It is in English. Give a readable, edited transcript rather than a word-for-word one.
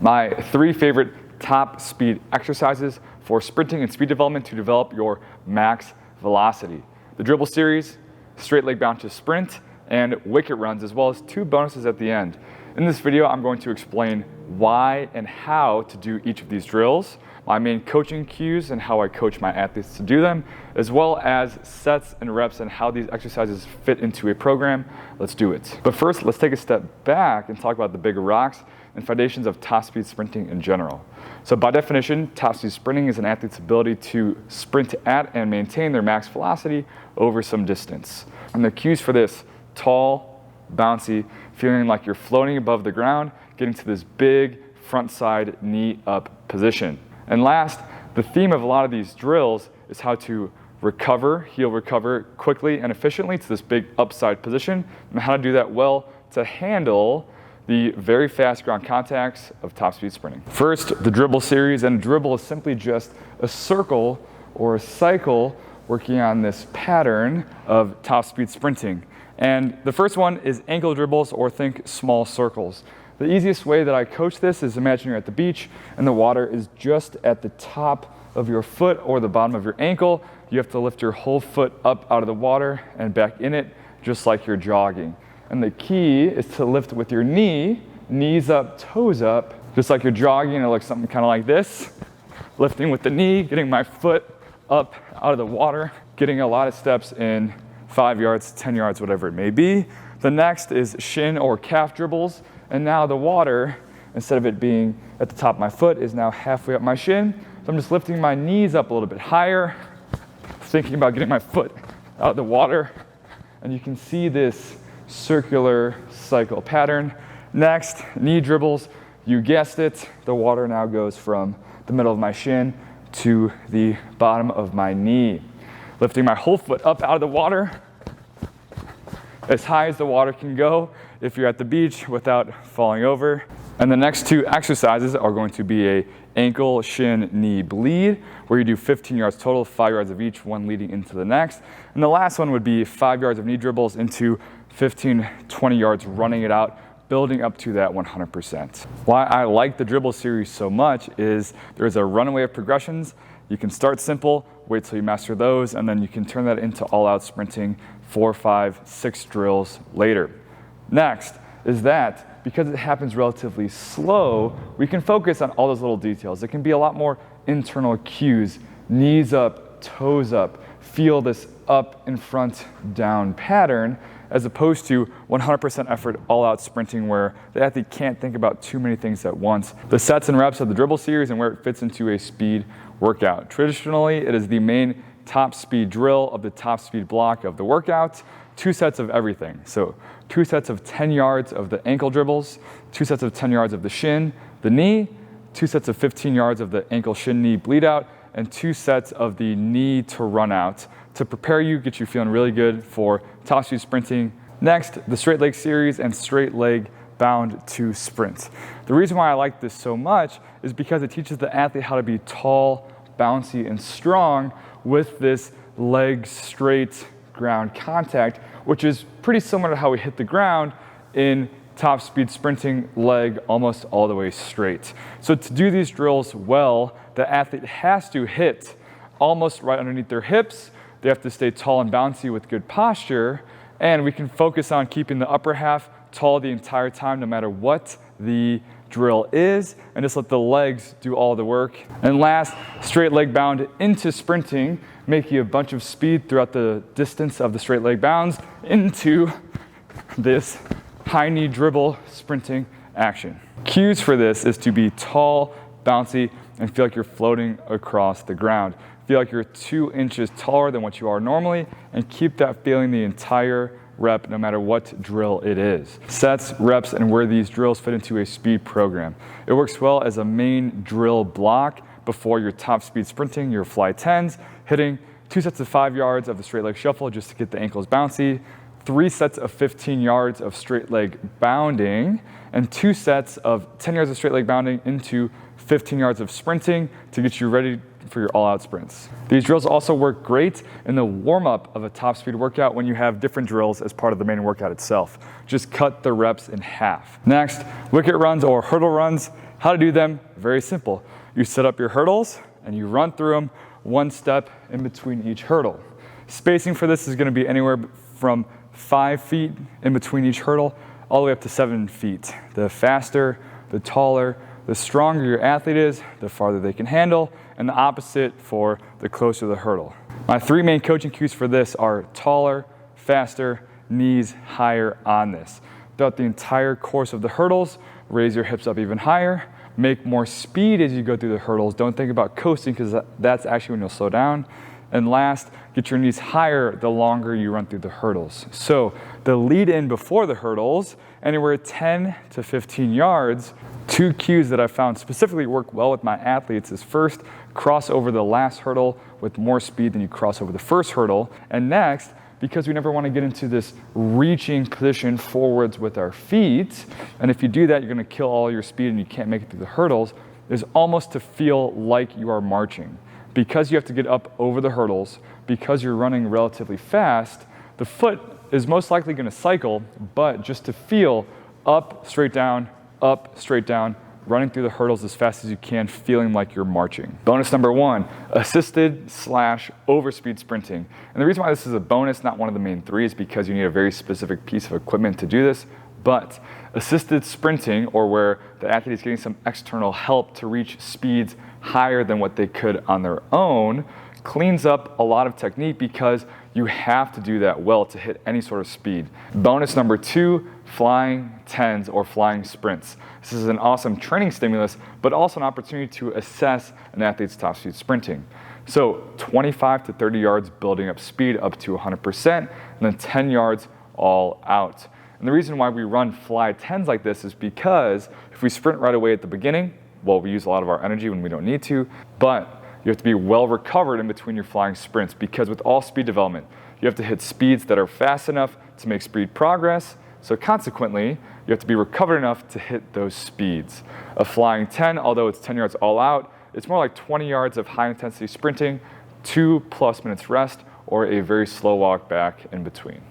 my 3 favorite top speed exercises for sprinting and speed development to develop your max velocity. The dribble series, straight leg bound to sprint, and wicket runs, as well as 2 bonuses at the end. In this video, I'm going to explain why and how to do each of these drills, my main coaching cues and how I coach my athletes to do them, as well as sets and reps and how these exercises fit into a program. Let's do it. But first, let's take a step back and talk about the bigger rocks and foundations of top speed sprinting in general. So by definition, top speed sprinting is an athlete's ability to sprint at and maintain their max velocity over some distance. And the cues for this: tall, bouncy, feeling like you're floating above the ground, getting to this big front side knee up position. And last, the theme of a lot of these drills is how to heel recover quickly and efficiently to this big upside position, and how to do that well to handle the very fast ground contacts of top speed sprinting. First, the dribble series, and dribble is simply just a circle or a cycle working on this pattern of top speed sprinting. And the first one is ankle dribbles, or think small circles. The easiest way that I coach this is imagine you're at the beach and the water is just at the top of your foot or the bottom of your ankle. You have to lift your whole foot up out of the water and back in it, just like you're jogging. And the key is to lift with your knees up, toes up, just like you're jogging. It looks something kind of like this. Lifting with the knee, getting my foot up out of the water, getting a lot of steps in 5 yards, 10 yards, whatever it may be. The next is shin or calf dribbles. And now the water, instead of it being at the top of my foot, is now halfway up my shin. So I'm just lifting my knees up a little bit higher, thinking about getting my foot out of the water. And you can see this circular cycle pattern. Next, knee dribbles. You guessed it, the water now goes from the middle of my shin to the bottom of my knee. Lifting my whole foot up out of the water, as high as the water can go if you're at the beach without falling over. And the next 2 exercises are going to be a ankle, shin, knee bleed, where you do 15 yards total, 5 yards of each, one leading into the next. And the last one would be 5 yards of knee dribbles into 15, 20 yards, running it out, building up to that 100%. Why I like the dribble series so much is there's a runaway of progressions. You can start simple, wait till you master those, and then you can turn that into all-out sprinting 4, 5, 6 drills later. Next is that because it happens relatively slow, we can focus on all those little details. It can be a lot more internal cues: knees up, toes up, feel this up in front down pattern, as opposed to 100% effort all-out sprinting where the athlete can't think about too many things at once. The sets and reps of the dribble series and where it fits into a speed workout. Traditionally, it is the main top speed drill of the top speed block of the workout. 2 sets of everything. So 2 sets of 10 yards of the ankle dribbles, 2 sets of 10 yards of the shin, the knee, 2 sets of 15 yards of the ankle, shin, knee bleed out, and 2 sets of the knee to run out to prepare you, get you feeling really good for top speed sprinting. Next, the straight leg series and straight leg bound to sprint. The reason why I like this so much is because it teaches the athlete how to be tall, bouncy, and strong with this leg straight ground contact, which is pretty similar to how we hit the ground in top speed sprinting, leg almost all the way straight. So to do these drills well, the athlete has to hit almost right underneath their hips. They have to stay tall and bouncy with good posture, and we can focus on keeping the upper half tall the entire time, no matter what the drill is, and just let the legs do all the work. And last, straight leg bound into sprinting, making a bunch of speed throughout the distance of the straight leg bounds into this high knee dribble sprinting action. Cues for this is to be tall, bouncy, and feel like you're floating across the ground. Feel like you're 2 inches taller than what you are normally, and keep that feeling the entire rep, no matter what drill it is. Sets, reps, and where these drills fit into a speed program. It works well as a main drill block before your top speed sprinting, your fly 10s, hitting 2 sets of 5 yards of the straight leg shuffle just to get the ankles bouncy, 3 sets of 15 yards of straight leg bounding, and 2 sets of 10 yards of straight leg bounding into 15 yards of sprinting to get you ready for your all-out sprints. These drills also work great in the warm-up of a top speed workout when you have different drills as part of the main workout itself. Just cut the reps in half. Next, wicket runs or hurdle runs. How to do them? Very simple. You set up your hurdles and you run through them one step in between each hurdle. Spacing for this is going to be anywhere from 5 feet in between each hurdle, all the way up to 7 feet. The faster, the taller, the stronger your athlete is, the farther they can handle, and the opposite for the closer the hurdle. My 3 main coaching cues for this are taller, faster, knees higher on this. Throughout the entire course of the hurdles, raise your hips up even higher, make more speed as you go through the hurdles. Don't think about coasting because that's actually when you'll slow down. And last, get your knees higher the longer you run through the hurdles. So the lead in before the hurdles, anywhere 10 to 15 yards, 2 cues that I found specifically work well with my athletes is first, cross over the last hurdle with more speed than you cross over the first hurdle. And next, because we never want to get into this reaching position forwards with our feet, and if you do that, you're going to kill all your speed and you can't make it through the hurdles, is almost to feel like you are marching. Because you have to get up over the hurdles, because you're running relatively fast, the foot is most likely going to cycle, but just to feel up, straight down, running through the hurdles as fast as you can, feeling like you're marching. Bonus number 1, assisted / overspeed sprinting. And the reason why this is a bonus, not one of the main 3, is because you need a very specific piece of equipment to do this. But assisted sprinting, or where the athlete is getting some external help to reach speeds higher than what they could on their own, cleans up a lot of technique because you have to do that well to hit any sort of speed. Bonus number 2, flying 10s or flying sprints. This is an awesome training stimulus, but also an opportunity to assess an athlete's top speed sprinting. So 25 to 30 yards building up speed up to 100%, and then 10 yards all out. And the reason why we run fly 10s like this is because if we sprint right away at the beginning, well, we use a lot of our energy when we don't need to, but you have to be well recovered in between your flying sprints, because with all speed development, you have to hit speeds that are fast enough to make speed progress. So consequently, you have to be recovered enough to hit those speeds. A flying 10, although it's 10 yards all out, it's more like 20 yards of high intensity sprinting, 2+ minutes rest, or a very slow walk back in between.